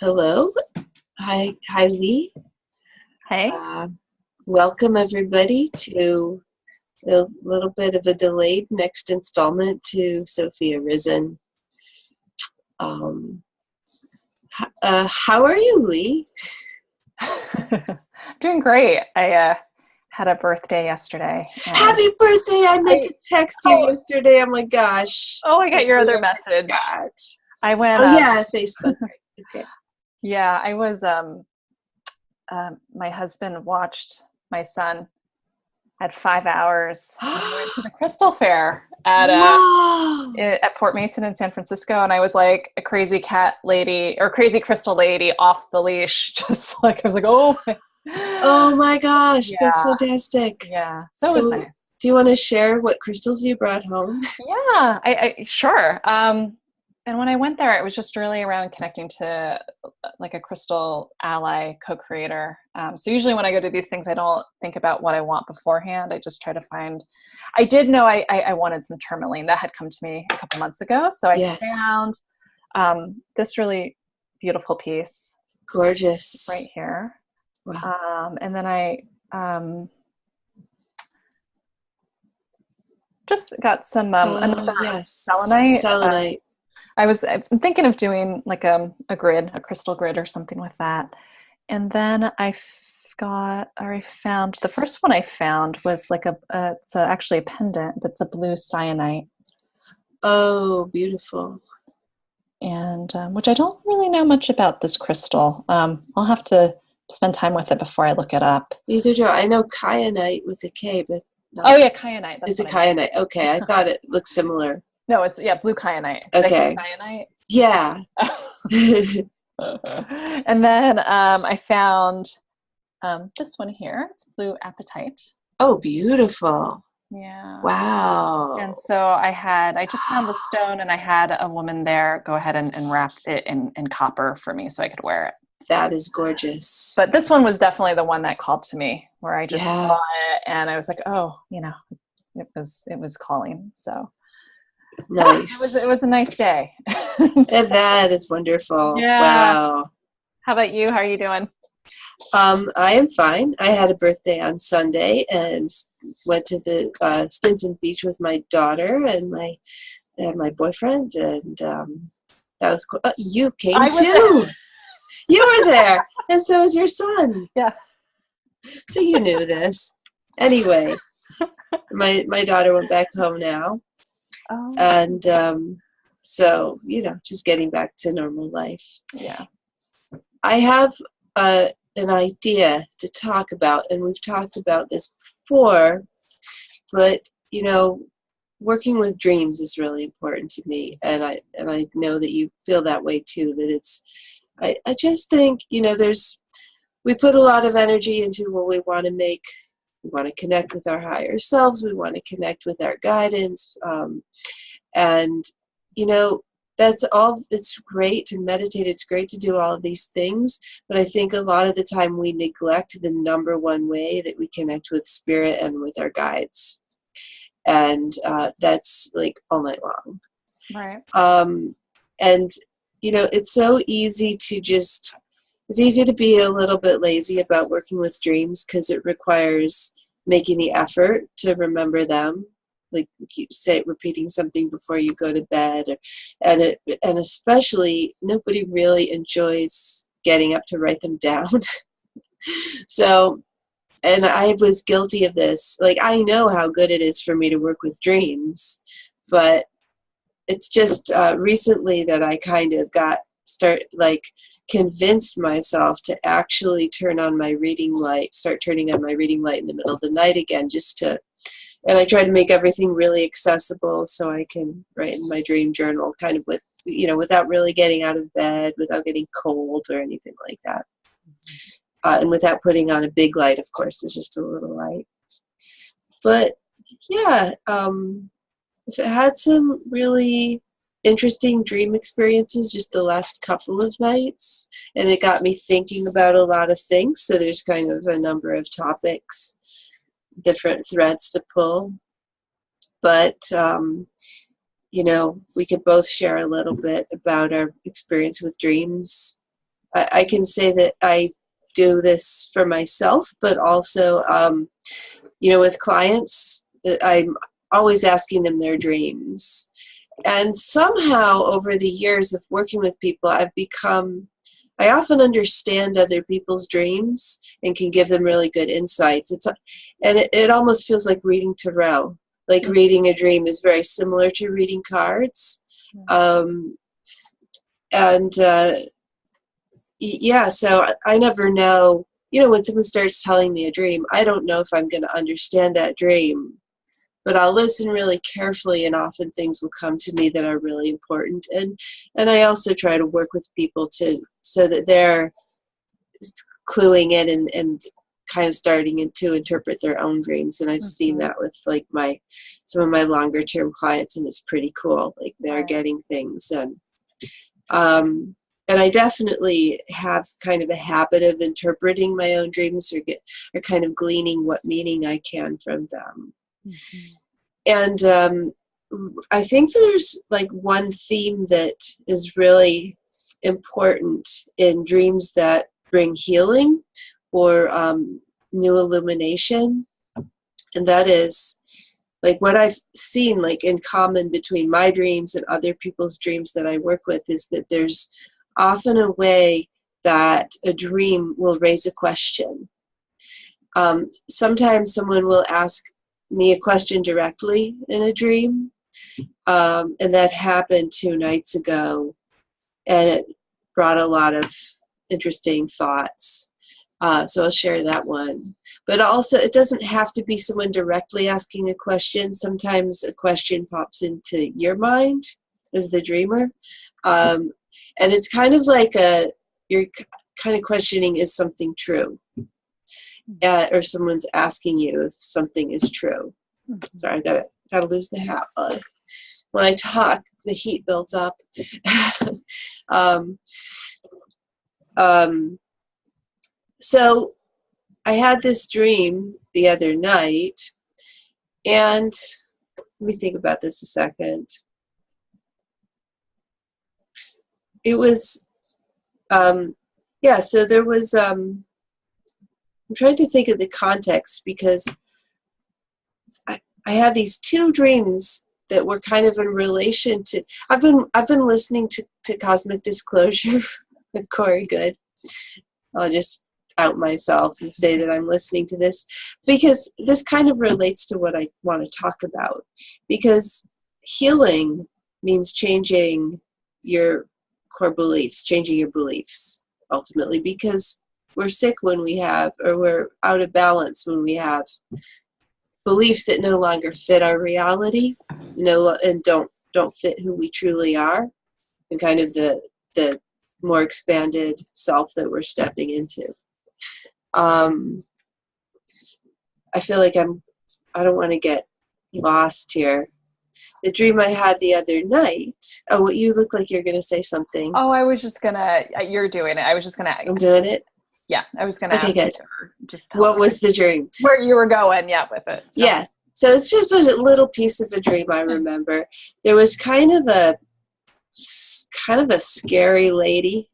Hello. Hi, Lee. Hey. Welcome everybody to a little bit of a delayed next installment to Sophia Risen. How are you, Lee? Doing great. I had a birthday yesterday. Happy birthday! I meant to text you yesterday. Oh my gosh. Oh, I got your other message. God. I went. Oh yeah, Facebook. Okay. Yeah, I was. My husband watched my son at 5 hours. And I went to the Crystal Fair at Port Mason in San Francisco, and I was like a crazy cat lady or crazy crystal lady off the leash. Just like I was like, oh. Oh my gosh, Yeah. That's fantastic. Yeah, so it was nice. Do you want to share what crystals you brought home? Yeah, I sure. And when I went there, it was just really around connecting to like a crystal ally co-creator. So usually when I go to these things, I don't think about what I want beforehand. I just try to find, I did know I wanted some tourmaline. That had come to me a couple months ago. So I found this really beautiful piece. Gorgeous. Right here. Wow. And then I just got some selenite. Selenite. I've been thinking of doing like a crystal grid or something with that. And then found the first one I found was like it's actually a pendant, but it's a blue cyanite. Oh, beautiful. And which I don't really know much about this crystal. I'll have to spend time with it before I look it up. Neither do I. I know kyanite with a K, but kyanite. It's a kyanite. Okay, I thought it looked similar. No, it's blue kyanite. Okay. Kyanite? Yeah. And then I found this one here. It's blue apatite. Oh, beautiful. Yeah. Wow. And so I just found the stone, and I had a woman there go ahead and wrap it in copper for me so I could wear it. That is gorgeous. But this one was definitely the one that called to me, where I just saw it and I was like, oh, it was calling. So nice. It was a nice day. That is wonderful. Yeah. Wow. How about you? How are you doing? I am fine. I had a birthday on Sunday and went to the Stinson Beach with my daughter and my boyfriend, and that was cool. You came too. You were there, and so was your son. Yeah. So you knew this. Anyway, my daughter went back home now. Oh. And so, just getting back to normal life. Yeah. I have an idea to talk about, and we've talked about this before, but, working with dreams is really important to me. And I know that you feel that way too, that I just think, we put a lot of energy into what we want to make. We want to connect with our higher selves. We want to connect with our guidance. And, that's all. It's great to meditate. It's great to do all of these things. But I think a lot of the time we neglect the number one way that we connect with spirit and with our guides. And that's like all night long. Right. And, it's so easy it's easy to be a little bit lazy about working with dreams because it requires making the effort to remember them, like repeating something before you go to bed, and especially nobody really enjoys getting up to write them down. So, and I was guilty of this. Like, I know how good it is for me to work with dreams, but it's just recently that I kind of convinced myself to actually start turning on my reading light in the middle of the night again, and I try to make everything really accessible so I can write in my dream journal kind of with, without really getting out of bed, without getting cold or anything like that. And without putting on a big light, of course, it's just a little light. But yeah, if it had some really interesting dream experiences just the last couple of nights, and it got me thinking about a lot of things. So there's kind of a number of topics, different threads to pull. But, we could both share a little bit about our experience with dreams I can say that I do this for myself, but also, with clients, I'm always asking them their dreams. And somehow over the years of working with people, I often understand other people's dreams and can give them really good insights. It almost feels like reading tarot. Like reading a dream is very similar to reading cards. So I never know, when someone starts telling me a dream, I don't know if I'm going to understand that dream, but I'll listen really carefully, and often things will come to me that are really important. And I also try to work with people so that they're cluing in and kind of starting to interpret their own dreams. And I've seen that with like some of my longer term clients, and it's pretty cool. Like they're getting things, and I definitely have kind of a habit of interpreting my own dreams or kind of gleaning what meaning I can from them. And I think there's like one theme that is really important in dreams that bring healing or new illumination. And that is like what I've seen like in common between my dreams and other people's dreams that I work with is that there's often a way that a dream will raise a question. Sometimes someone will ask me a question directly in a dream, and that happened 2 nights ago, and it brought a lot of interesting thoughts. So I'll share that one. But also, it doesn't have to be someone directly asking a question. Sometimes a question pops into your mind as the dreamer. And it's kind of like you're kind of questioning, is something true? Or someone's asking you if something is true. Sorry, I gotta lose the hat. When I talk, the heat builds up. So I had this dream the other night, and let me think about this a second. It was, so there was, I'm trying to think of the context because I had these 2 dreams that were kind of in relation to, I've been listening to Cosmic Disclosure with Corey Good. I'll just out myself and say that I'm listening to this because this kind of relates to what I want to talk about, because healing means changing your core beliefs, changing your beliefs ultimately, because we're sick when we have, or we're out of balance when we have beliefs that no longer fit our reality, and don't fit who we truly are, and kind of the more expanded self that we're stepping into. I feel like I don't want to get lost here. The dream I had the other night. Oh, you look like you're going to say something. Oh, I was just going to, you're doing it. I was just going to. I'm doing it? Yeah, I was going to ask good. Just what was the dream? Where you were going, with it. So. Yeah, so it's just a little piece of a dream I remember. There was kind of a scary lady,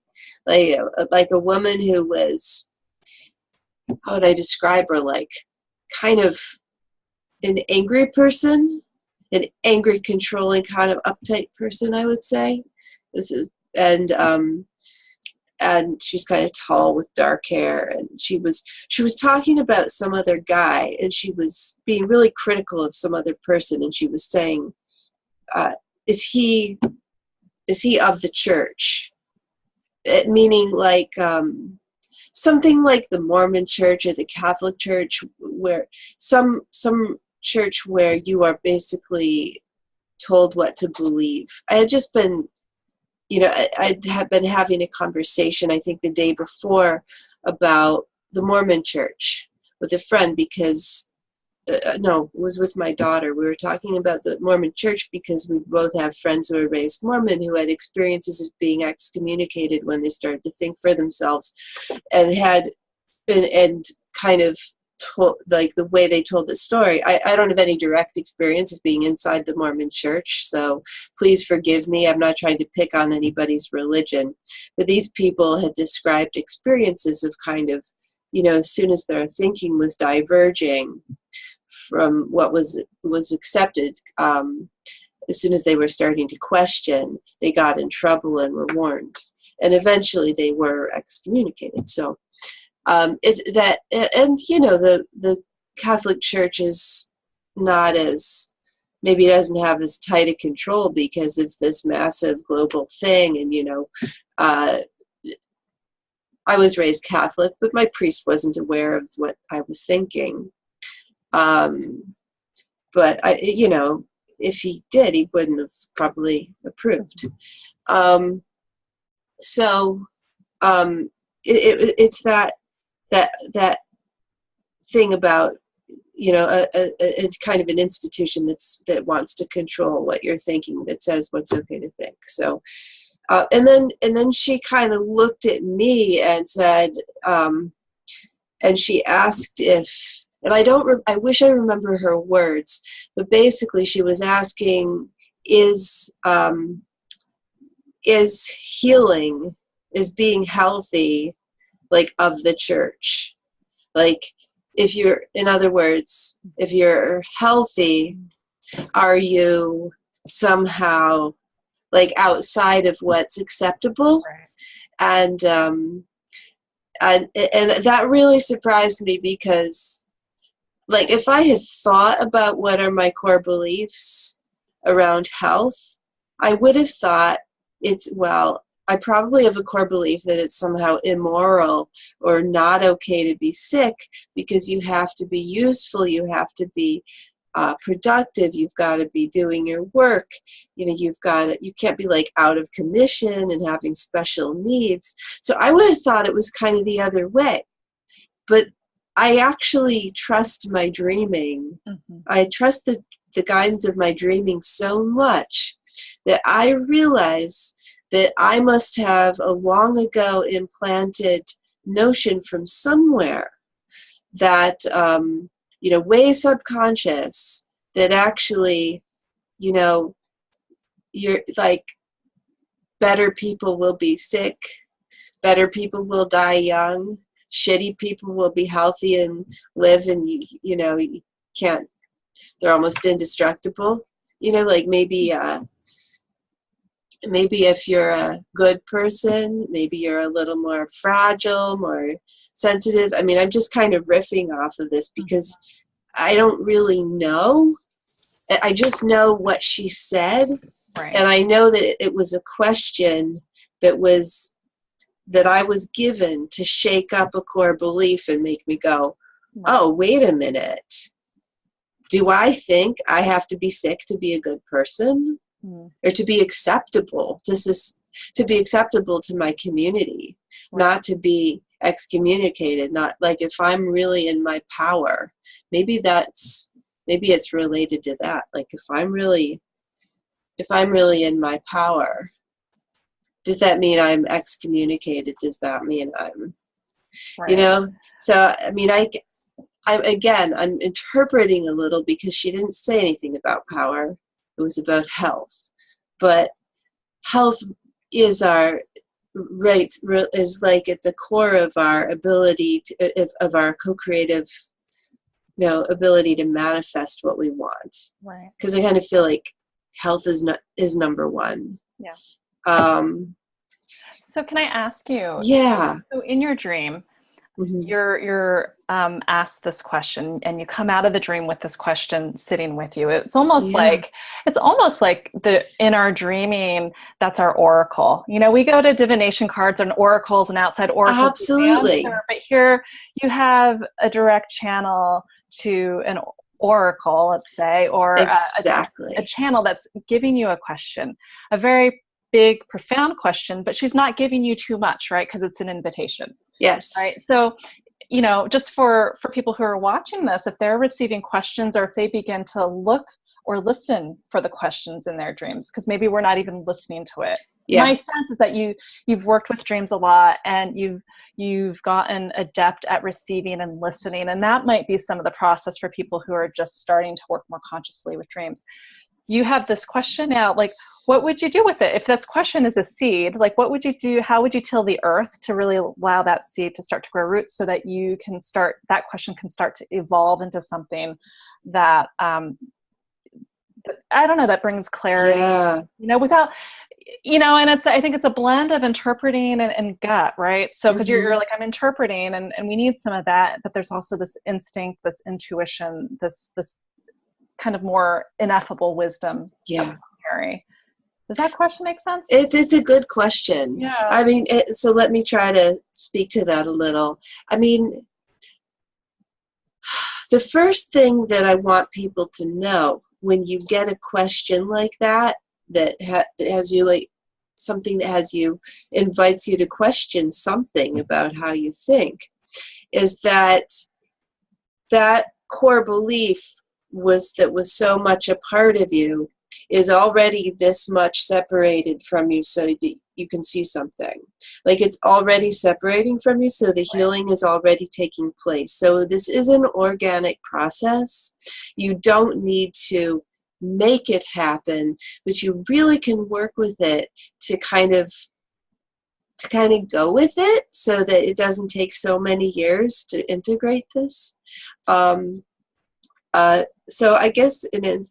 like a woman who was, how would I describe her, like kind of an angry person, an angry, controlling, kind of uptight person, I would say. And she's kind of tall with dark hair, and she was talking about some other guy, and she was being really critical of some other person, and she was saying, is he of the church? Meaning like something like the Mormon church or the Catholic church, where some church where you are basically told what to believe. I had just been, I had been having a conversation, I think the day before, about the Mormon church with a friend because, it was with my daughter. We were talking about the Mormon church because we both have friends who were raised Mormon who had experiences of being excommunicated when they started to think for themselves, and kind of like the way they told the story. I don't have any direct experience of being inside the Mormon church, so please forgive me. I'm not trying to pick on anybody's religion, but these people had described experiences of kind of, as soon as their thinking was diverging from what was accepted, as soon as they were starting to question, they got in trouble and were warned, and eventually they were excommunicated. So it's that, and the Catholic Church is not as, maybe it doesn't have as tight a control because it's this massive global thing. And I was raised Catholic, but my priest wasn't aware of what I was thinking. But if he did, he wouldn't have probably approved. It's that thing about a kind of an institution that wants to control what you're thinking, that says what's okay to think. So and then she kind of looked at me and said, and she asked if, and I wish I remember her words, but basically she was asking, is healing, is being healthy, like, of the church? Like, in other words, if you're healthy, are you somehow like outside of what's acceptable? Right. And that really surprised me, because like, if I had thought about what are my core beliefs around health, I would have thought I probably have a core belief that it's somehow immoral or not okay to be sick, because you have to be useful, you have to be productive, you've got to be doing your work, you can't be like out of commission and having special needs. So I would have thought it was kind of the other way. But I actually trust my dreaming. Mm-hmm. I trust the guidance of my dreaming so much that I realize that I must have a long ago implanted notion from somewhere that, way subconscious, that actually, you're like, better people will be sick, better people will die young, shitty people will be healthy and live, and you can't, they're almost indestructible. Like, maybe if you're a good person, maybe you're a little more fragile, more sensitive. I mean, I'm just kind of riffing off of this because I don't really know. I just know what she said. Right. And I know that it was a question that I was given to shake up a core belief and make me go, oh, wait a minute. Do I think I have to be sick to be a good person? Or to be acceptable, to be acceptable to my community, not to be excommunicated? Not like, if I'm really in my power, maybe it's related to that. Like, if I'm really in my power, does that mean I'm excommunicated? Does that mean I'm, So, I mean, I'm interpreting a little, because she didn't say anything about power. It was about health. But health is is like at the core of our ability of our co-creative, ability to manifest what we want. Right. Because I kind of feel like health is number one. Yeah. So can I ask you? Yeah. So in your dream, mm-hmm. you're asked this question, and you come out of the dream with this question sitting with you. It's almost like in our dreaming, that's our oracle. We go to divination cards and oracles and outside oracles. Absolutely. But here you have a direct channel to an oracle, let's say, or exactly. a channel that's giving you a question, a very big, profound question, but she's not giving you too much, right? Because it's an invitation. Yes. Right. So, just for people who are watching this, if they're receiving questions, or if they begin to look or listen for the questions in their dreams, because maybe we're not even listening to it. my sense is that you've worked with dreams a lot, and you've gotten adept at receiving and listening, and that might be some of the process for people who are just starting to work more consciously with dreams. You have this question now, like, what would you do with it? If that question is a seed, like, what would you do? How would you till the earth to really allow that seed to start to grow roots, so that you can start, that question can start to evolve into something that, I don't know, that brings clarity, without, and I think it's a blend of interpreting and gut, right? So, because you're like, I'm interpreting, and we need some of that, but there's also this instinct, this intuition, this kind of more ineffable wisdom. Mary. Does that question make sense? It's a good question. Yeah. I mean, so let me try to speak to that a little. I mean, the first thing that I want people to know when you get a question like that, that has you, like, something that has you, invites you to question something about how you think, is that core belief was so much a part of you is already this much separated from you, so that you can see something. Like, it's already separating from you, so the healing is already taking place. So this is an organic process. You don't need to make it happen, but you really can work with it to kind of go with it, so that it doesn't take so many years to integrate this. So I guess in a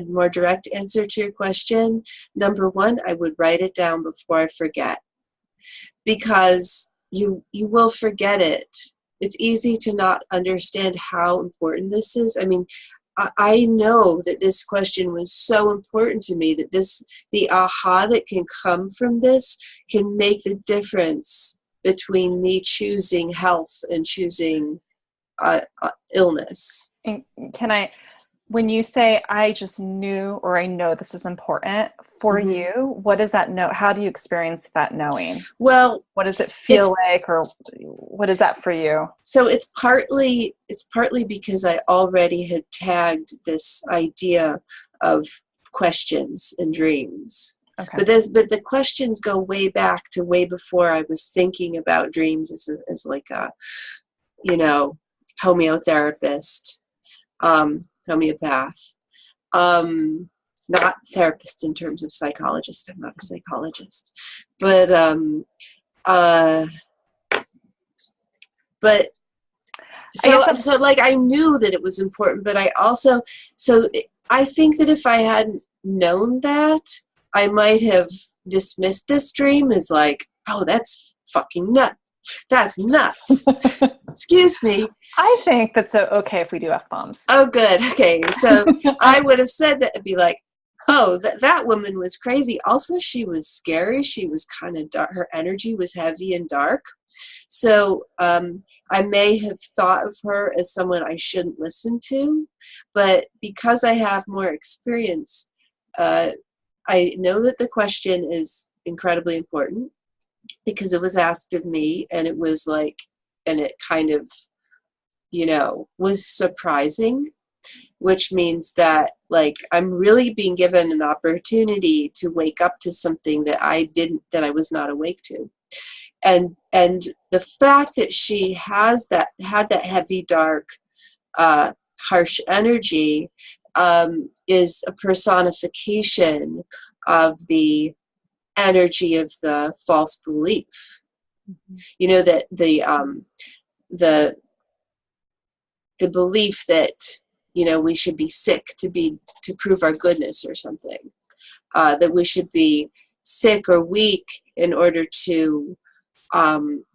more direct answer to your question, number one, I would write it down before I forget, because you will forget it. It's easy to not understand how important this is. I mean, I know that this question was so important to me, that the aha that can come from this can make the difference between me choosing health and choosing illness. And when you say, I just knew, or I know this is important for you, what does that know? How do you experience that knowing? Well, what does it feel like, or what is that for you? So it's partly because I already had tagged this idea of questions and dreams. Okay. But the questions go way back to way before I was thinking about dreams as like a, homeotherapist, homeopath, not therapist in terms of psychologist. I'm not a psychologist, but so like, I knew that it was important, but I also, I think that if I hadn't known that, I might have dismissed this dream as like, oh, that's fucking nuts. That's nuts. Excuse me. I think that's okay if we do F-bombs. Oh, good. Okay. So I would have said that, it'd be like, oh, that woman was crazy. Also, she was scary. She was kind of dark. Her energy was heavy and dark. So I may have thought of her as someone I shouldn't listen to. But because I have more experience, I know that the question is incredibly important, because it was asked of me, and it was like, and it kind of, was surprising, which means that, like, I'm really being given an opportunity to wake up to something that I was not awake to. And the fact that she had that heavy, dark, harsh energy, is a personification of the energy of the false belief. That the belief that, we should be sick to prove our goodness or something, that we should be sick or weak in order to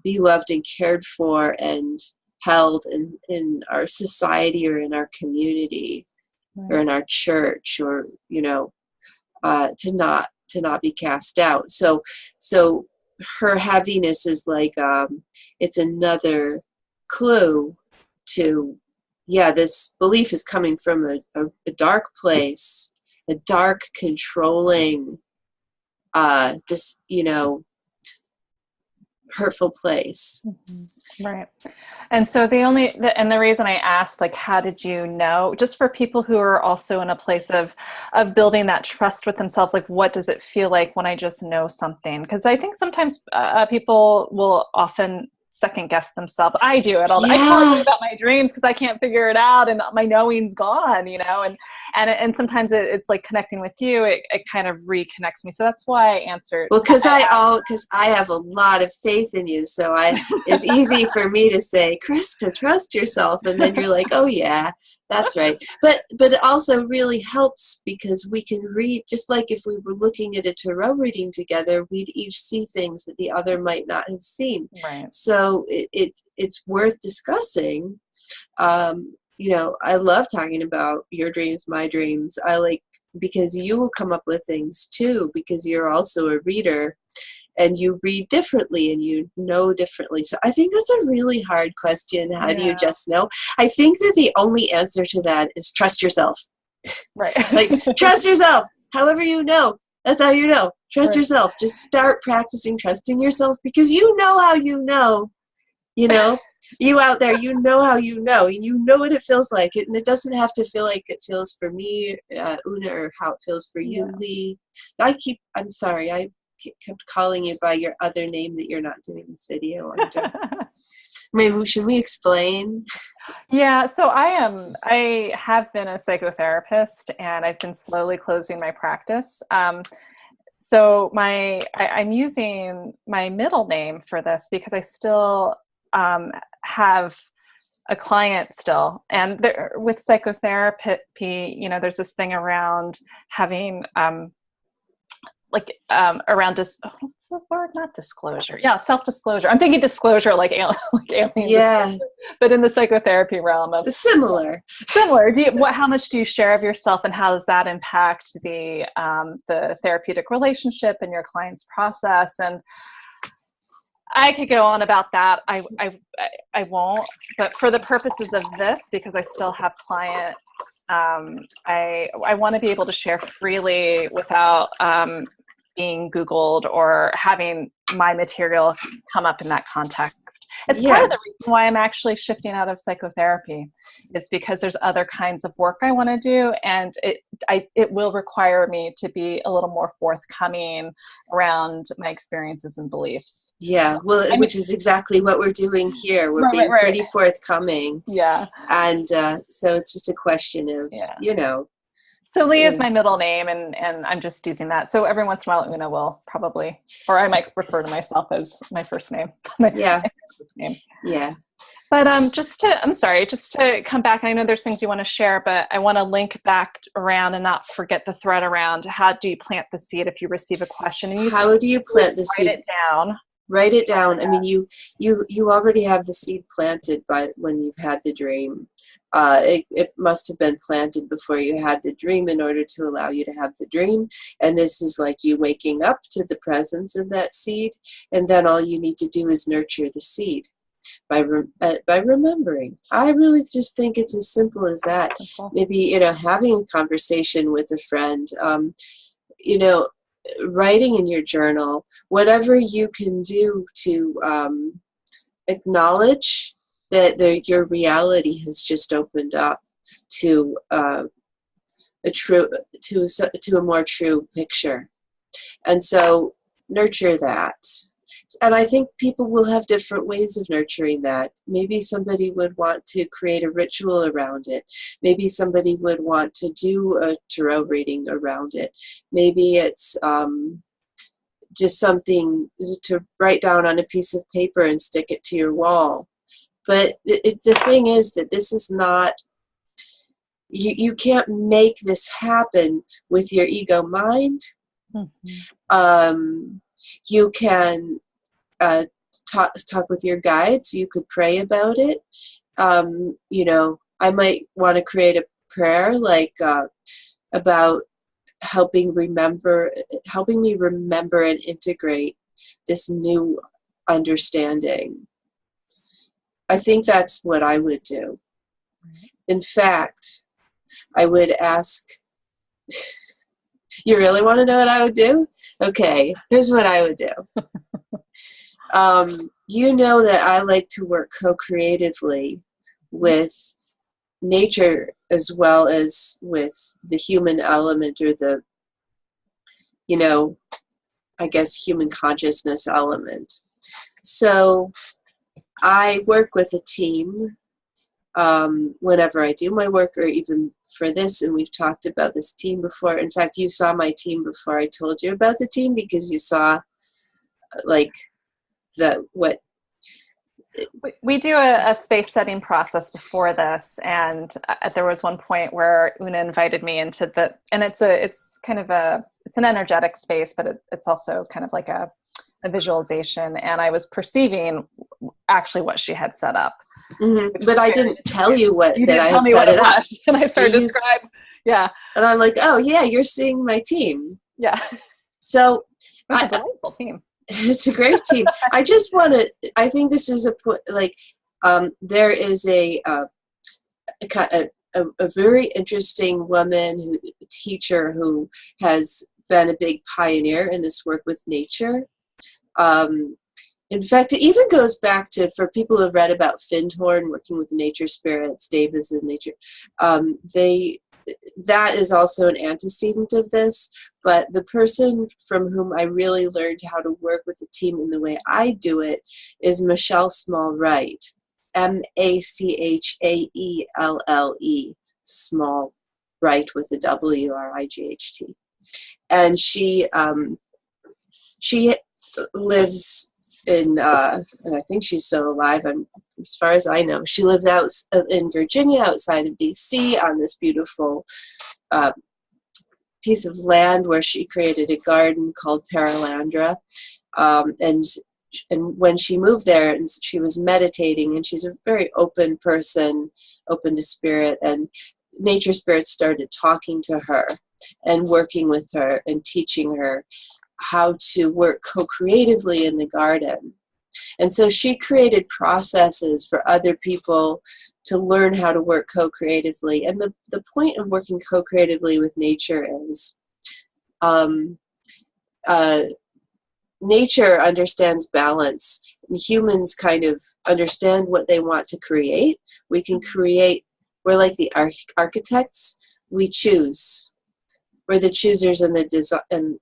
be loved and cared for and held in our society or in our community, or in our church, or to not be cast out. So her heaviness is like, it's another clue to, this belief is coming from a dark place, a dark, controlling, hurtful place. Right. And so the reason I asked, like, how did you know, just for people who are also in a place of building that trust with themselves, like, what does it feel like when I just know something? Because I think sometimes people will often second guess themselves. I do it all. I tell you Yeah. about my dreams because I can't figure it out, and my knowing's gone, you know. And sometimes it's like connecting with you. It kind of reconnects me. So that's why I answered. Well, because I have a lot of faith in you, so it's easy for me to say, Krista, trust yourself, and then you're like, oh yeah, that's right. But it also really helps because we can read, just like if we were looking at a tarot reading together, we'd each see things that the other might not have seen. Right. So it's worth discussing. I love talking about your dreams, my dreams. Because you will come up with things too, because you're also a reader and you read differently and you know differently. So I think that's a really hard question. How do you just know? I think that the only answer to that is trust yourself. Right. Like, trust yourself. However you know, that's how you know. Trust yourself. Just start practicing trusting yourself, because you know how you know. You out there, you know how you know, and you know what it feels like. And it doesn't have to feel like it feels for me, Oonagh, or how it feels for you, Lee. I'm sorry, I kept calling you by your other name that you're not doing this video under. Maybe should we explain? Yeah, so I have been a psychotherapist, and I've been slowly closing my practice. So I'm using my middle name for this because I still have a client still. And with psychotherapy, there's this thing around having around what's the word? Not disclosure. Yeah, self-disclosure. I'm thinking disclosure like alien disclosure, but in the psychotherapy realm of similar. How much do you share of yourself, and how does that impact the therapeutic relationship and your client's process? And I could go on about that. I won't, but for the purposes of this, because I still have client, I want to be able to share freely without being Googled or having my material come up in that context. It's part of the reason why I'm actually shifting out of psychotherapy, is because there's other kinds of work I want to do, and it will require me to be a little more forthcoming around my experiences and beliefs. Yeah, well, which is exactly what we're doing here. We're being pretty forthcoming. Yeah. And so it's just a question of, So Lee is my middle name, and I'm just using that. So every once in a while, Oonagh will probably, or I might refer to myself as my first name. My first name. Yeah. But just to come back, I know there's things you want to share, but I want to link back around and not forget the thread around how do you plant the seed if you receive a question. And how do you plant the seed? Write it down. Write it down. I mean, you already have the seed planted by when you've had the dream. It must have been planted before you had the dream in order to allow you to have the dream. And this is like you waking up to the presence of that seed. And then all you need to do is nurture the seed by remembering. I really just think it's as simple as that. Maybe, having a conversation with a friend, writing in your journal, whatever you can do to acknowledge that your reality has just opened up to a more true picture. And so nurture that. And I think people will have different ways of nurturing that. Maybe somebody would want to create a ritual around it. Maybe somebody would want to do a tarot reading around it. Maybe it's just something to write down on a piece of paper and stick it to your wall. But the thing is that this is not, you can't make this happen with your ego mind. Mm-hmm. You can talk with your guides. You could pray about it. I might want to create a prayer about helping me remember and integrate this new understanding. I think that's what I would do. In fact, I would ask, you really want to know what I would do? Okay, here's what I would do. You know that I like to work co-creatively with nature as well as with the human element, or the, you know, I guess human consciousness element. So I work with a team whenever I do my work, or even for this, and we've talked about this team before. In fact, you saw my team before I told you about the team, because you saw like what. We do a space setting process before this, and there was one point where Oonagh invited me into the, and it's an energetic space, but it's also kind of like a visualization, and I was perceiving actually what she had set up. Mm-hmm. But I didn't tell you You that didn't I tell had me set what it it up. was, and I started to describe. Yeah. And I'm like, oh yeah, you're seeing my team. Yeah. So it's a delightful team. It's a great team. I just want to, I think this is there is a very interesting woman, teacher, who has been a big pioneer in this work with nature. In fact, it even goes back to, for people who have read about Findhorn, working with nature spirits, Dave is in nature, that is also an antecedent of this. But the person from whom I really learned how to work with a team in the way I do it is Michelle Small-Wright, Machaelle, Small-Wright with a W-R-I-G-H-T. And she lives in, and I think she's still alive, as far as I know. She lives out in Virginia, outside of D.C., on this beautiful piece of land where she created a garden called Paralandra. And when she moved there, and she was meditating, and she's a very open person, open to spirit, and nature spirits started talking to her and working with her and teaching her how to work co-creatively in the garden. And so she created processes for other people to learn how to work co-creatively. And the point of working co-creatively with nature is nature understands balance. And humans kind of understand what they want to create. We can create, we're like the architects. We choose. We're the choosers and the design,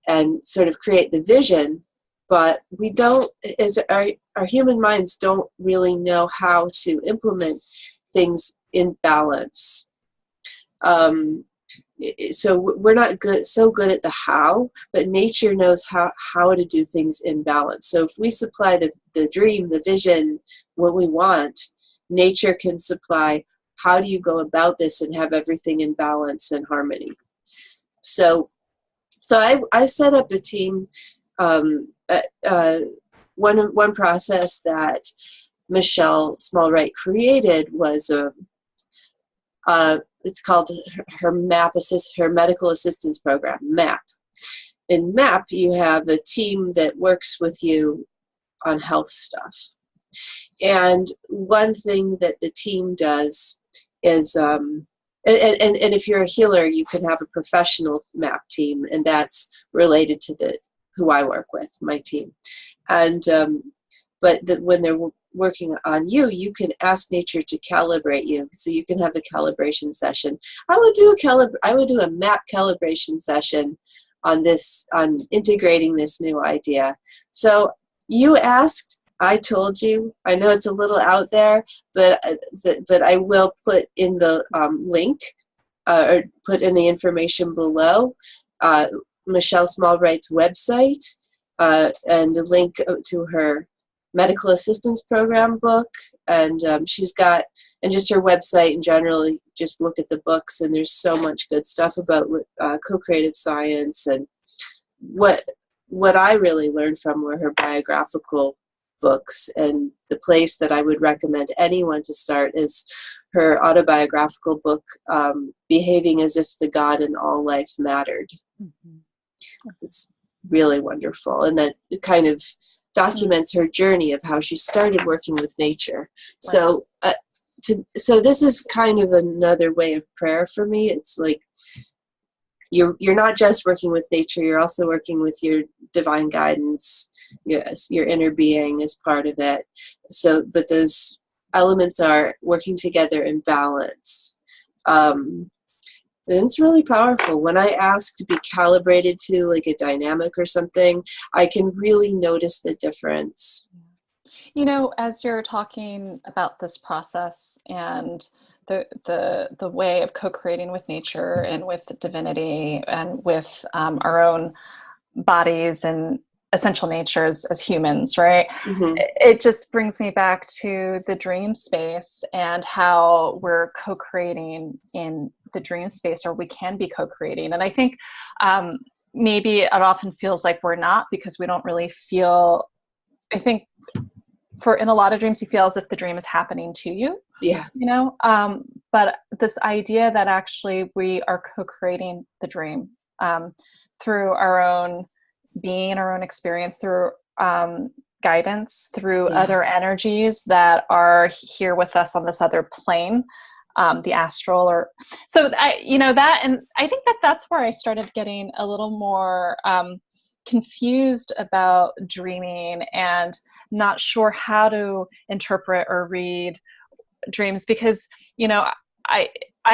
and sort of create the vision, but we don't, as our human minds don't really know how to implement things in balance. So we're not so good at the how, but nature knows how to do things in balance. So if we supply the dream, the vision, what we want, nature can supply how do you go about this and have everything in balance and harmony. So I set up a team. One process that Michelle Small-Wright created was it's called her medical assistance program, MAP. In MAP, you have a team that works with you on health stuff. And one thing that the team does is and if you're a healer, you can have a professional MAP team, and that's related to who I work with, my team. And but when they're working on you, you can ask nature to calibrate you, so you can have a calibration session. I would do a MAP calibration session on integrating this new idea. So you asked. I told you. I know it's a little out there, but I will put in the link, or put in the information below, Michelle Small-Wright's website, and a link to her medical assistance program book, and she's got, and just her website in general. Just look at the books, and there's so much good stuff about co-creative science. And what I really learned from were her biographical books, and the place that I would recommend anyone to start is her autobiographical book, Behaving as If the God in All Life Mattered. Mm-hmm. It's really wonderful, and that it kind of documents her journey of how she started working with nature. Wow. So this is kind of another way of prayer for me. It's like you're not just working with nature, you're also working with your divine guidance, Yes, your inner being is part of it. So, but those elements are working together in balance. And it's really powerful. When I ask to be calibrated to like a dynamic or something, I can really notice the difference. You know, as you're talking about this process and the way of co-creating with nature and with divinity and with our own bodies and essential natures as humans, right? Mm-hmm. It just brings me back to the dream space and how we're co-creating in the dream space, or we can be co-creating. And I think maybe it often feels like we're not, because we don't really feel, I think for in a lot of dreams you feel as if the dream is happening to you. Yeah. You know, but this idea that actually we are co-creating the dream through our own being, our own experience, through guidance, through other energies that are here with us on this other plane, the astral, or so you know, that, and I think that that's where I started getting a little more confused about dreaming and not sure how to interpret or read dreams, because, you know, I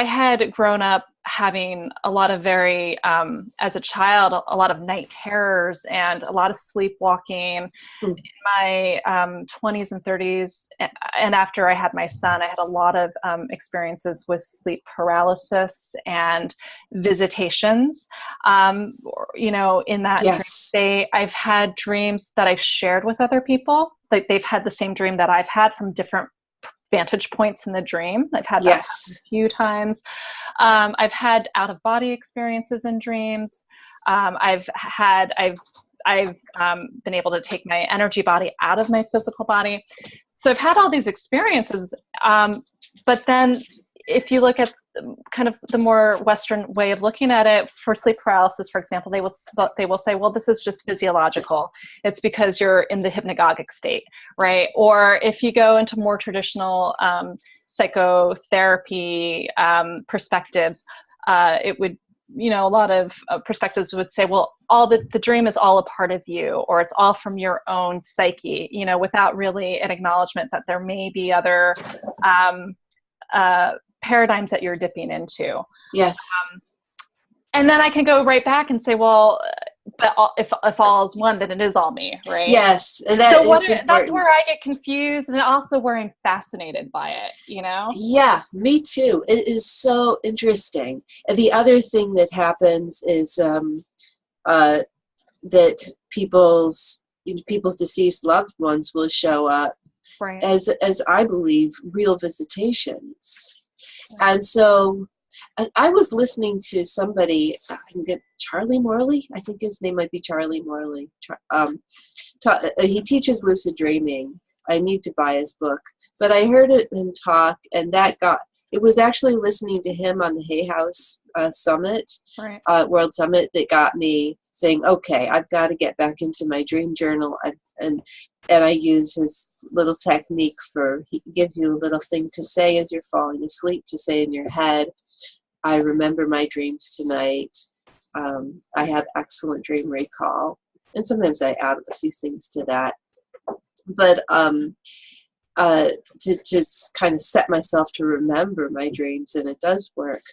had grown up having a lot of very, as a child, a lot of night terrors and a lot of sleepwalking in my 20s and 30s. And after I had my son, I had a lot of experiences with sleep paralysis and visitations. You know, in that dream state, I've had dreams that I've shared with other people. Like they've had the same dream that I've had from different vantage points in the dream. I've had that happen a few times. I've had out of body experiences in dreams. I've been able to take my energy body out of my physical body. So I've had all these experiences. But then if you look at kind of the more Western way of looking at it, for sleep paralysis, for example, they will say, well, this is just physiological. It's because you're in the hypnagogic state, right? Or if you go into more traditional psychotherapy perspectives, it would, you know, a lot of perspectives would say, well, all the dream is all a part of you, or it's all from your own psyche, you know, without really an acknowledgement that there may be other paradigms that you're dipping into. Yes. And then I can go right back and say, well, but if all is one, then it is all me, right? Yes, and that's where I get confused, and also where I'm fascinated by it, you know? Yeah, me too. It is so interesting. And the other thing that happens is that people's deceased loved ones will show up as I believe real visitations. And so I was listening to somebody, Charlie Morley, I think his name might be Charlie Morley. He teaches lucid dreaming. I need to buy his book. But I heard him talk, and it was actually listening to him on the Hay House Summit, World Summit, that got me saying, okay, I've got to get back into my dream journal. And I use his little technique he gives you a little thing to say as you're falling asleep, to say in your head, I remember my dreams tonight. I have excellent dream recall. And sometimes I add a few things to that. But to just kind of set myself to remember my dreams, and it does work.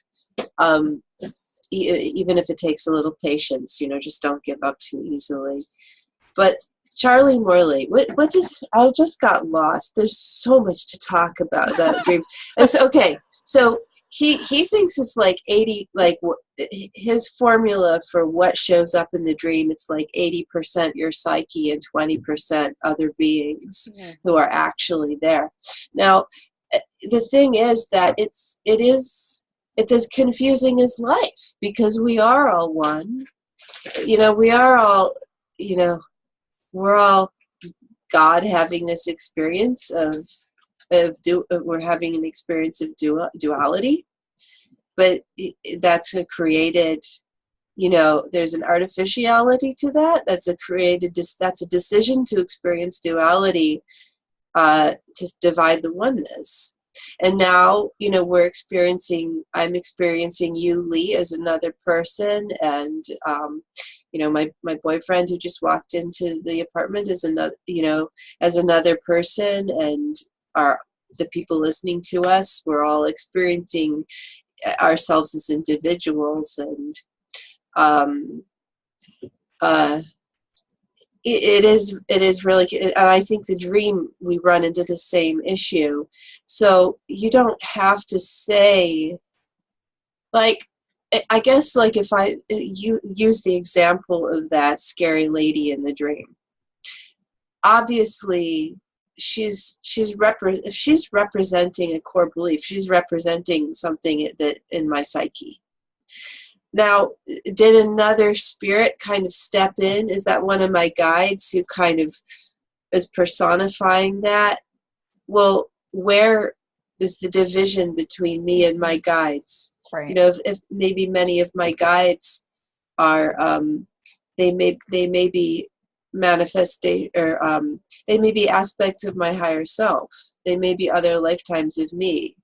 Even if it takes a little patience, you know, just don't give up too easily. But Charlie Morley, what did I just got lost? There's so much to talk about dreams. Okay, so he thinks it's like 80, like his formula for what shows up in the dream. It's like 80% your psyche and 20% other beings who are actually there. Now, the thing is that it's as confusing as life, because we are all one. You know, we are all, you know, we're all God having this experience we're having an experience of duality, but that's created, you know, there's an artificiality to that. That's a decision to experience duality, to divide the oneness. And now, you know, I'm experiencing you, Lee, as another person, and my boyfriend who just walked into the apartment is another, as another person, and the people listening to us, we're all experiencing ourselves as individuals, and uh, it is really, and I think the dream, we run into the same issue. So you don't have to say, like, I guess, like, if you use the example of that scary lady in the dream, obviously if she's representing a core belief, she's representing something that in my psyche. Now, did another spirit kind of step in? Is that one of my guides who kind of is personifying that? Well, where is the division between me and my guides? Right. If maybe many of my guides are, they may be manifestation, or they may be aspects of my higher self. They may be other lifetimes of me.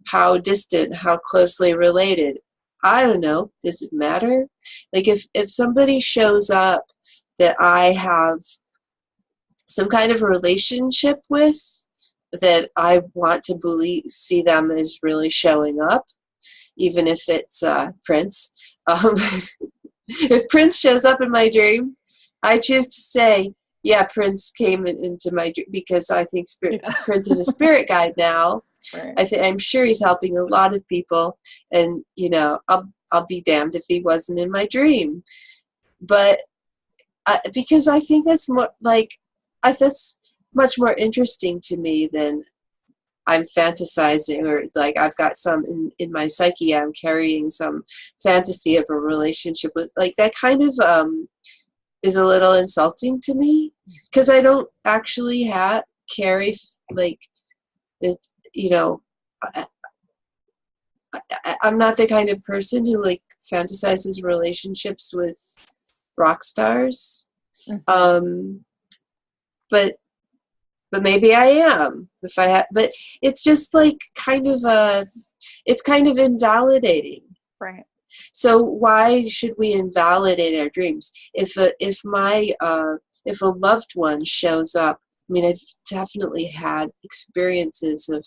How distant, how closely related? I don't know. Does it matter? Like, if somebody shows up that I have some kind of a relationship with, that I want to see them as really showing up, even if it's Prince. If Prince shows up in my dream, I choose to say, yeah, Prince came into my dream, because I think Prince is a spirit guide now. Right. I'm sure he's helping a lot of people, and I'll be damned if he wasn't in my dream. But because I think that's more like, that's much more interesting to me than I'm fantasizing, or like I've got some in my psyche, I'm carrying some fantasy of a relationship with, like, that kind of is a little insulting to me, because I don't actually carry, like, it's, I'm not the kind of person who, like, fantasizes relationships with rock stars. Mm-hmm. But maybe I am, if I have, but it's just like it's kind of invalidating. Right. So why should we invalidate our dreams? If a loved one shows up, I mean, I've definitely had experiences of,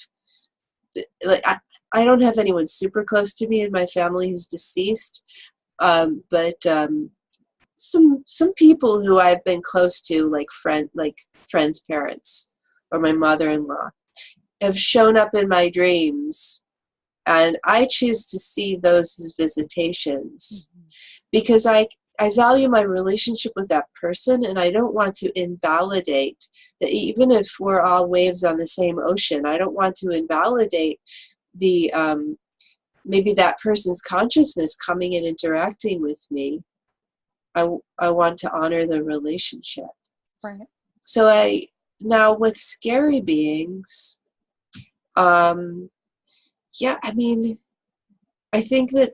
like, I don't have anyone super close to me in my family who's deceased, but some people who I've been close to, like friends' parents or my mother-in-law, have shown up in my dreams, and I choose to see those as visitations, mm-hmm. because I value my relationship with that person, and I don't want to invalidate that. Even if we're all waves on the same ocean, I don't want to invalidate the maybe that person's consciousness coming and interacting with me. I want to honor the relationship. Right. So now with scary beings, yeah, I mean, I think that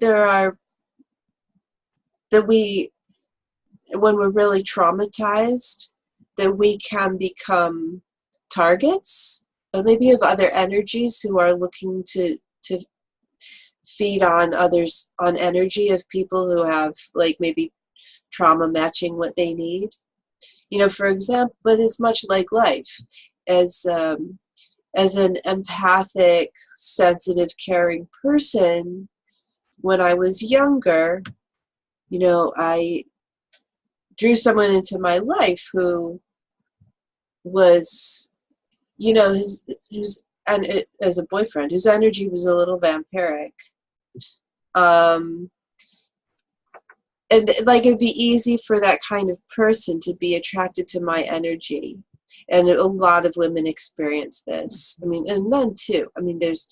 when we're really traumatized, that we can become targets, or maybe of other energies who are looking to feed on others, on energy of people who have, like, maybe trauma matching what they need. For example, but it's much like life. As an empathic, sensitive, caring person, when I was younger, I drew someone into my life who was, as a boyfriend, whose energy was a little vampiric. And, like, it'd be easy for that kind of person to be attracted to my energy. And a lot of women experience this. I mean, and men too. I mean, there's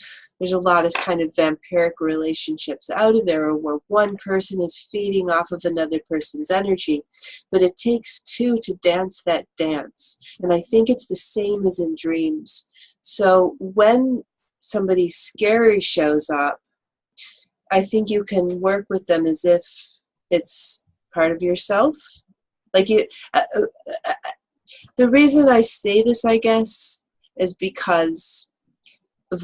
a lot of kind of vampiric relationships out of there, where one person is feeding off of another person's energy. But it takes two to dance that dance. And I think it's the same as in dreams. So when somebody scary shows up, I think you can work with them as if it's part of yourself. Like, the reason I say this, I guess, is because of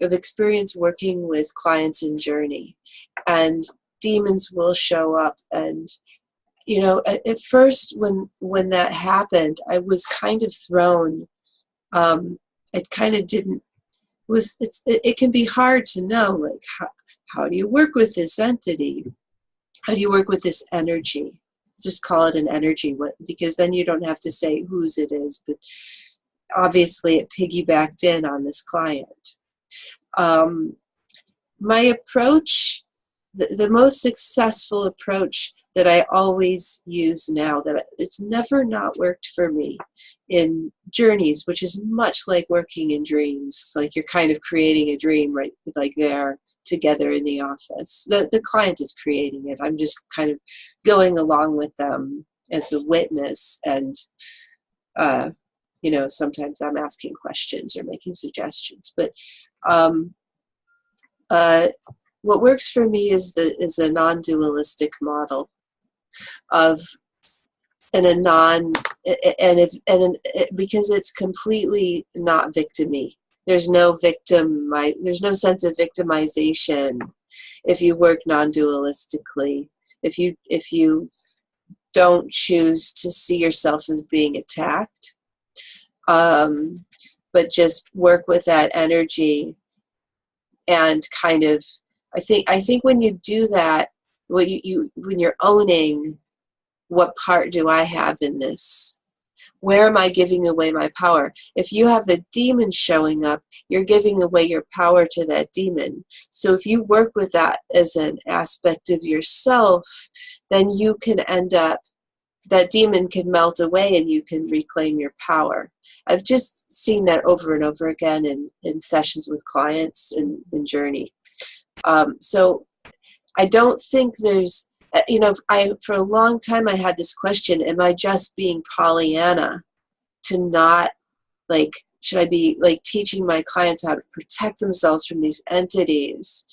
experience working with clients in Journey, and demons will show up, and at first when that happened, I was kind of thrown. It kind of didn't was it can be hard to know, like, how do you work with this entity? How do you work with this energy? Just call it an energy, because then you don't have to say whose it is, but obviously it piggybacked in on this client. My approach, the most successful approach that I always use now, that it's never not worked for me in journeys, which is much like working in dreams. It's like you're kind of creating a dream, right? Like they're together in the office. The client is creating it. I'm just kind of going along with them as a witness, and sometimes I'm asking questions or making suggestions. But what works for me is a non-dualistic model of because it's completely not victim-y. There's no there's no sense of victimization if you work non-dualistically. If you don't choose to see yourself as being attacked, but just work with that energy, and kind of, I think when you do that, when you're owning, what part do I have in this? Where am I giving away my power? If you have a demon showing up, you're giving away your power to that demon. So if you work with that as an aspect of yourself, then you can end up, that demon can melt away and you can reclaim your power. I've just seen that over and over again in sessions with clients in Journey. So I don't think there's, for a long time I had this question, am I just being Pollyanna to not, should I be teaching my clients how to protect themselves from these entities?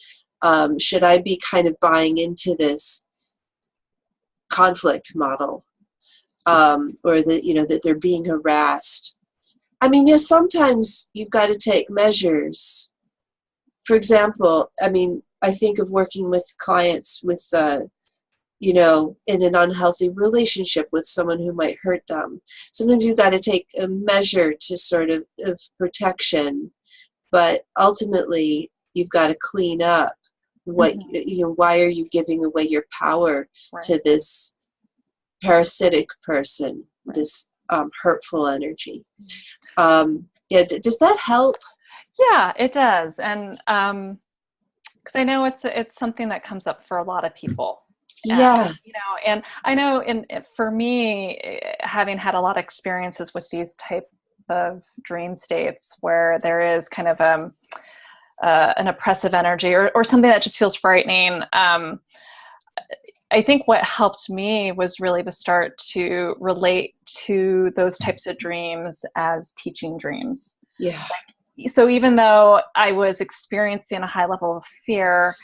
Should I be kind of buying into this conflict model? Or that they're being harassed? I mean, yes, sometimes you've got to take measures. For example, I think of working with clients with, in an unhealthy relationship with someone who might hurt them. Sometimes you've got to take a measure to sort of protection, but ultimately you've got to clean up what, why are you giving away your power to this parasitic person, this hurtful energy? Does that help? Yeah, it does. And because I know it's something that comes up for a lot of people. Yeah. And I know for me, having had a lot of experiences with these type of dream states where there is kind of an oppressive energy or something that just feels frightening, I think what helped me was really to start to relate to those types of dreams as teaching dreams. Yeah. So even though I was experiencing a high level of fear,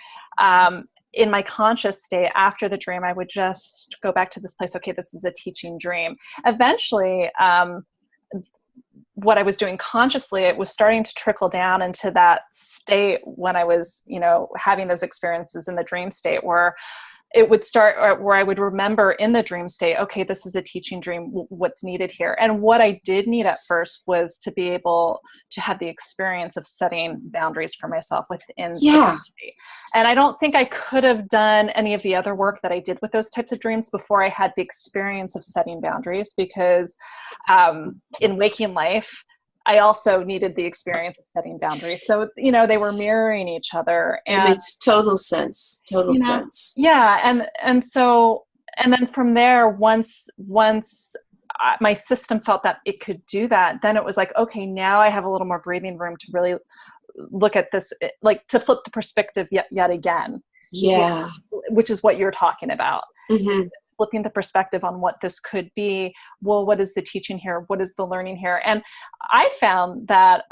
in my conscious state after the dream, I would just go back to this place. Okay, this is a teaching dream. Eventually, what I was doing consciously, it was starting to trickle down into that state when I was, having those experiences in the dream state where it would start, or where I would remember in the dream state, okay, this is a teaching dream, what's needed here. And what I did need at first was to be able to have the experience of setting boundaries for myself within the dream state. And I don't think I could have done any of the other work that I did with those types of dreams before I had the experience of setting boundaries, because in waking life, I also needed the experience of setting boundaries. So, they were mirroring each other. And it makes total sense. Total sense. Yeah. And then from there, once my system felt that it could do that, then it was like, okay, now I have a little more breathing room to really look at this, to flip the perspective yet again. Yeah. Which is what you're talking about. Mm-hmm. Flipping the perspective on what this could be. Well, what is the teaching here? What is the learning here? And I found that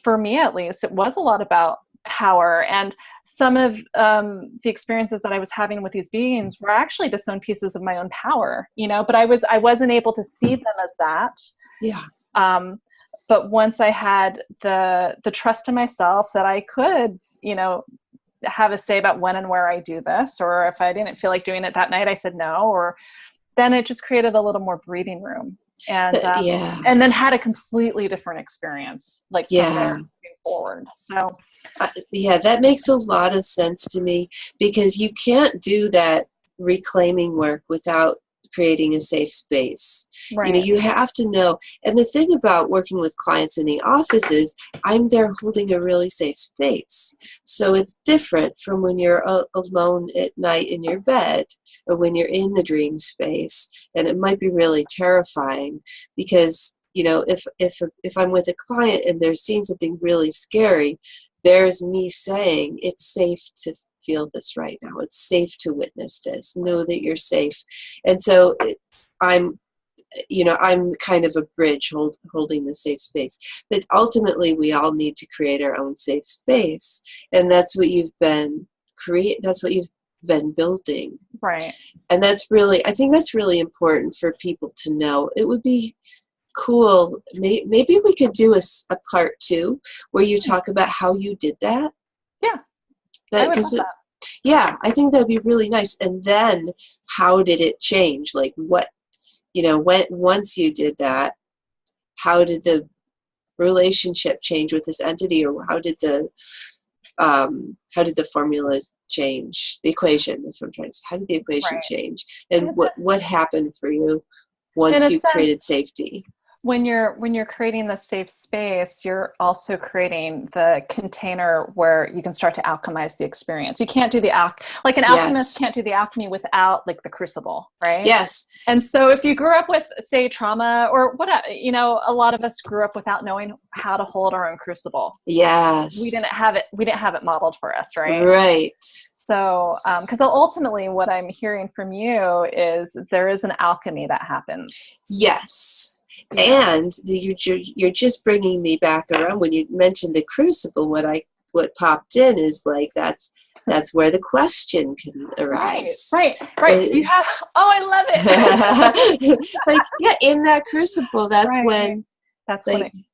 for me, at least, it was a lot about power. And some of the experiences that I was having with these beings were actually disowned pieces of my own power, but I wasn't able to see them as that. Yeah. But once I had the trust in myself that I could, have a say about when and where I do this, or if I didn't feel like doing it that night, I said no, or then it just created a little more breathing room, Yeah. and then had a completely different experience, like from there Yeah. moving forward. So Yeah, that makes a lot of sense to me, because you can't do that reclaiming work without creating a safe space. You know, right, you have to know. And the thing about working with clients in the office is I'm there holding a really safe space. So it's different from when you're alone at night in your bed, or when you're in the dream space. And it might be really terrifying, because you know, if I'm with a client and they're seeing something really scary, there's me saying it's safe to feel this right now. It's safe to witness this. Know that you're safe. And so I'm, you know, I'm kind of a bridge holding the safe space. But ultimately, we all need to create our own safe space, and that's what you've been That's what you've been building. right. And that's really, I think that's really important for people to know. It would be cool. Maybe we could do a part 2 where you talk about how you did that. Yeah, I That would love because that. yeah, I think that'd be really nice. And then how did it change? Like what, you know, once you did that, how did the relationship change with this entity, or how did the formula change? The equation. That's what I'm trying to say. How did the equation Right. change? In And a sense, what happened for you in once a you created sense, safety? when you're creating the safe space, you're also creating the container where you can start to alchemize the experience. You can't do like an alchemist Yes. can't do the alchemy without like the crucible, right? Yes. And so if you grew up with, say, trauma or what, you know, a lot of us grew up without knowing how to hold our own crucible. We Yes. didn't have it. We didn't have it modeled for us, right? Right. So, because ultimately, what I'm hearing from you is there is an alchemy that happens. Yes. Yeah. And you're just bringing me back around when you mentioned the crucible. What popped in is like that's where the question can Right. arise. Right. Right. You have. Oh, I love it. Like, yeah, in that crucible, that's Right. when, That's when like, it.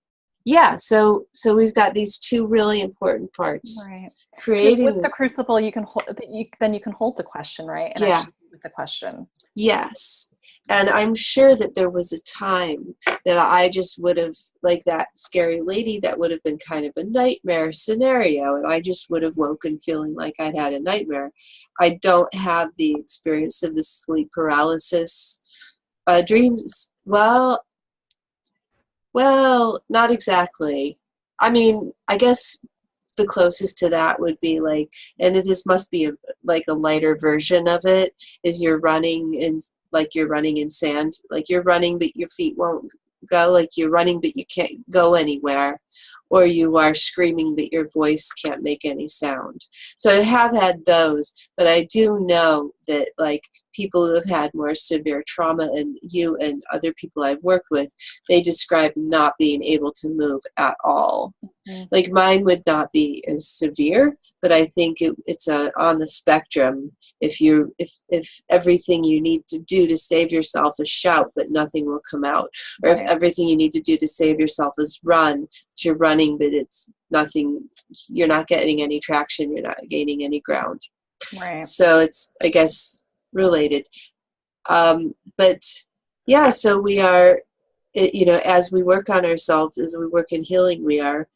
yeah. So we've got these two really important parts. Right. Because with Creating, the crucible, you can hold. Then you can hold the question, right, and yeah. actually be with the question. Yes. And I'm sure that there was a time that I just would have, like that scary lady, that would have been kind of a nightmare scenario. And I just would have woken feeling like I'd had a nightmare. I don't have the experience of the sleep paralysis dreams. Well, not exactly. I mean, I guess the closest to that would be like, and this must be like a lighter version of it, is you're running in sand, like you're running but your feet won't go, like you're running but you can't go anywhere, or you are screaming but your voice can't make any sound. So I have had those, but I do know that like people who have had more severe trauma, and you and other people I've worked with, they describe not being able to move at all. Mm-hmm. Like mine would not be as severe, but I think it's on the spectrum. If everything you need to do to save yourself is shout, but nothing will come out, or if Right. everything you need to do to save yourself is run, but you're running, but it's nothing. You're not getting any traction. You're not gaining any ground. Right. So it's, I guess, related. But yeah, so we are, you know, as we work on ourselves, as we work in healing, we are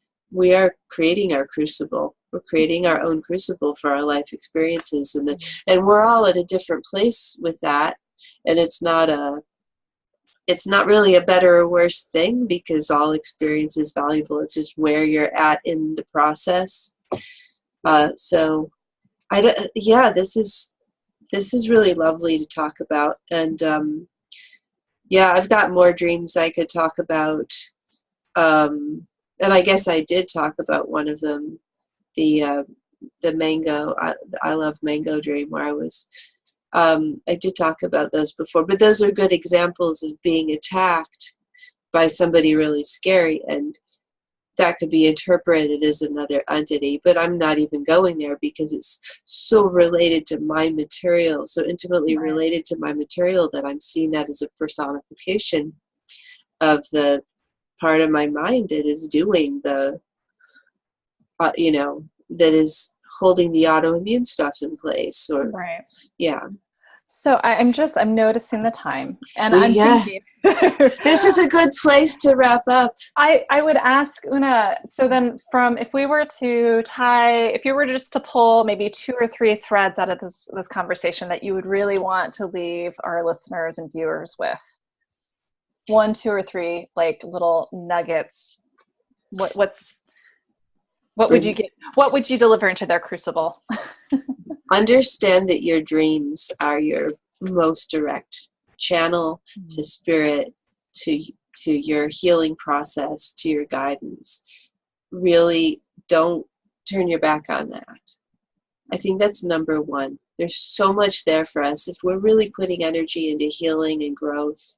creating our crucible. We're creating our own crucible for our life experiences, and we're all at a different place with that. And it's not really a better or worse thing, because all experience is valuable. It's just where you're at in the process. So yeah, this is really lovely to talk about. And yeah, I've got more dreams I could talk about. And I guess I did talk about one of them, the mango. I love mango dream, where I did talk about those before, but those are good examples of being attacked by somebody really scary, and that could be interpreted as another entity, but I'm not even going there, because it's so related to my material, so intimately Right. related to my material, that I'm seeing that as a personification of the part of my mind that is doing the, that is holding the autoimmune stuff in place, or, Right. yeah. So I'm noticing the time, and We, I'm yeah, thinking. this is a good place to wrap up. I would ask Oonagh, so then if we were to if you were just to pull maybe 2 or 3 threads out of this conversation that you would really want to leave our listeners and viewers with, 1, 2, or 3 like little nuggets, what would you get? What would you deliver into their crucible? Understand that your dreams are your most direct channel to spirit, to your healing process, to your guidance. Really don't turn your back on that. I think that's number one. There's so much there for us. If we're really putting energy into healing and growth,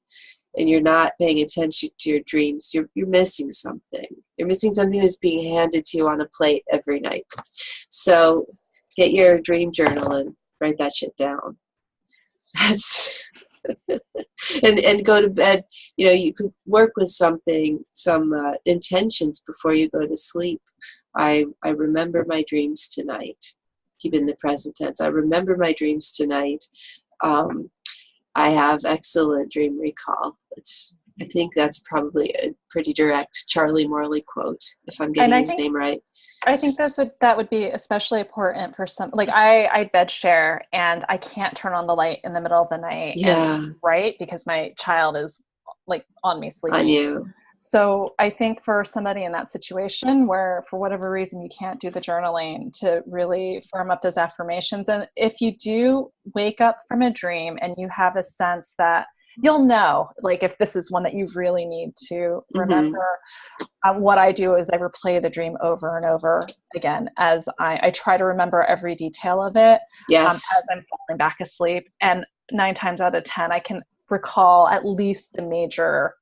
and you're not paying attention to your dreams, you're missing something. You're missing something that's being handed to you on a plate every night. So get your dream journal and write that shit down. That's and go to bed. You know, you could work with some intentions before you go to sleep. I remember my dreams tonight. Keep in the present tense. I remember my dreams tonight. I have excellent dream recall. I think that's probably a pretty direct Charlie Morley quote, if I'm getting his name right. I think that would be especially important for some, like I bed share and I can't turn on the light in the middle of the night. Yeah. And, right. Because my child is like on me sleeping. On you. So I think for somebody in that situation where for whatever reason you can't do the journaling, to really firm up those affirmations. And if you do wake up from a dream and you have a sense that you'll know, like if this is one that you really need to remember, what I do is I replay the dream over and over again as I try to remember every detail of it. Yes. As I'm falling back asleep. And 9 times out of 10, I can recall at least the major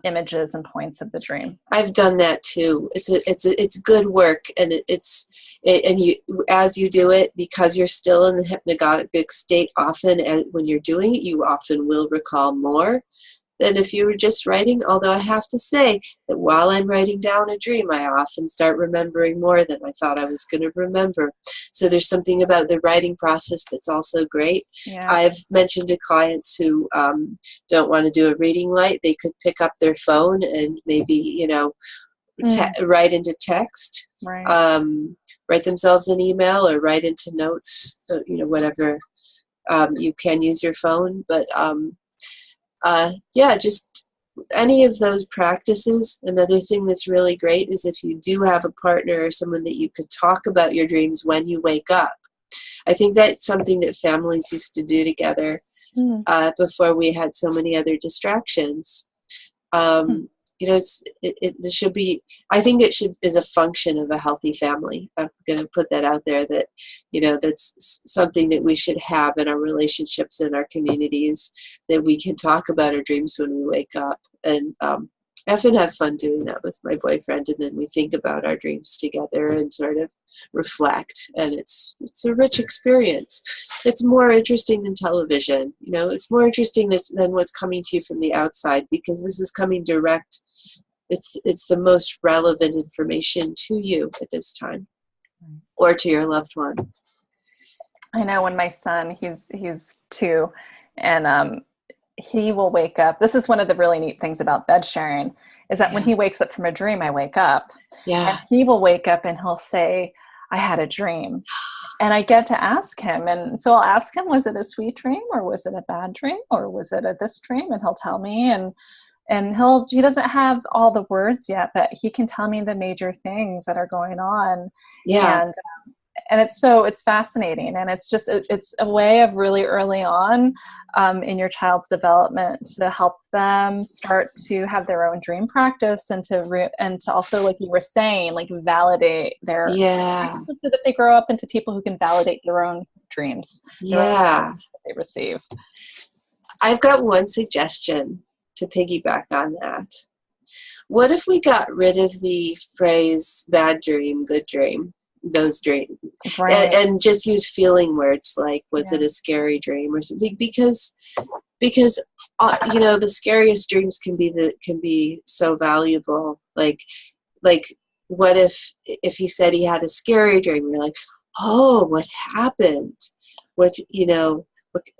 images and points of the dream. I've done that too. It's good work, and and you, as you do it, because you're still in the hypnagogic state, often when you're doing it, you often will recall more than if you were just writing. Although I have to say that while I'm writing down a dream, I often start remembering more than I thought I was going to remember. So there's something about the writing process that's also great. Yeah. I've mentioned to clients who don't want to do a reading light, they could pick up their phone and maybe, write into text, right. Write themselves an email or write into notes, whatever. You can use your phone, but just any of those practices. Another thing that's really great is if you do have a partner or someone that you could talk about your dreams when you wake up. I think that's something that families used to do together before we had so many other distractions. There should be, I think is a function of a healthy family. I'm going to put that out there that, that's something that we should have in our relationships and our communities, that we can talk about our dreams when we wake up. And I often have fun doing that with my boyfriend, and then we think about our dreams together and sort of reflect. And it's a rich experience. It's more interesting than television. It's more interesting than what's coming to you from the outside, because this is coming direct. It's the most relevant information to you at this time, or to your loved one. I know when my son, he's 2, and he will wake up. This is one of the really neat things about bed sharing, is that when he wakes up from a dream, I wake up. Yeah. And he will wake up and he'll say, I had a dream. And I get to ask him. And so I'll ask him, was it a sweet dream, or was it a bad dream, or was it this dream? And he'll tell me, and he doesn't have all the words yet, but he can tell me the major things that are going on. Yeah. And it's fascinating. And it's a way of really early on in your child's development to help them start to have their own dream practice, and to also, like you were saying, like validate their so that they grow up into people who can validate their own dreams. That they receive. I've got one suggestion to piggyback on that. What if we got rid of the phrase bad dream, good dream, those dreams, and just use feeling words like, was it a scary dream or something? Because the scariest dreams can be so valuable. Like what if he said he had a scary dream? You're like, oh, what happened? What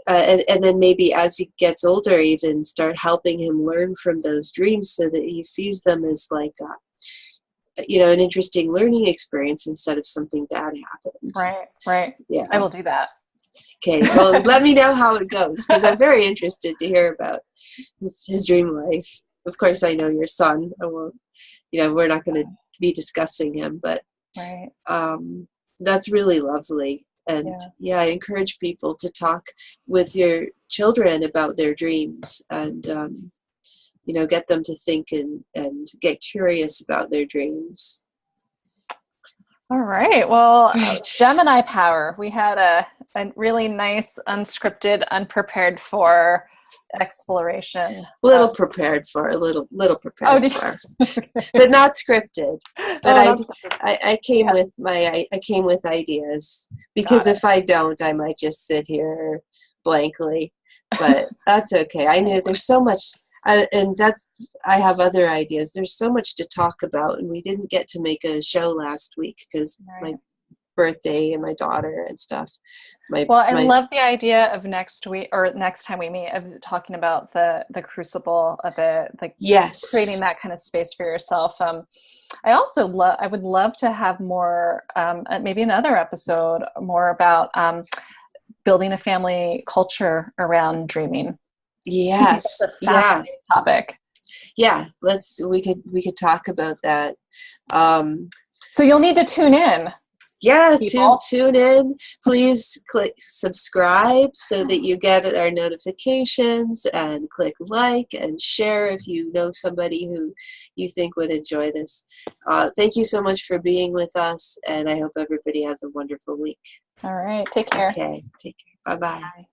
and then maybe as he gets older, even start helping him learn from those dreams so that he sees them as like, an interesting learning experience instead of something bad happened. Right. Yeah. I will do that. Okay. Well, let me know how it goes, because I'm very interested to hear about his dream life. Of course, I know your son. I won't, we're not going to be discussing him, but right. That's really lovely. And I encourage people to talk with your children about their dreams and, get them to think and get curious about their dreams. All right. Well, Right. Gemini power. We had a really nice, unscripted, unprepared for exploration. A little prepared for, but not scripted. But I came with ideas, because if I don't, I might just sit here blankly. But that's okay. I knew there's so much. I have other ideas. There's so much to talk about, and we didn't get to make a show last week because my birthday and my daughter and stuff. I love the idea of next week or next time we meet of talking about the crucible of it, like creating that kind of space for yourself. I would love to have more, maybe another episode more about building a family culture around dreaming. Yes. Topic. Yeah. We could talk about that. So you'll need to tune in. Yeah, tune in. Please click subscribe so that you get our notifications, and click like and share if you know somebody who you think would enjoy this. Thank you so much for being with us, and I hope everybody has a wonderful week. All right. Take care. Okay. Take care. Bye-bye. Bye.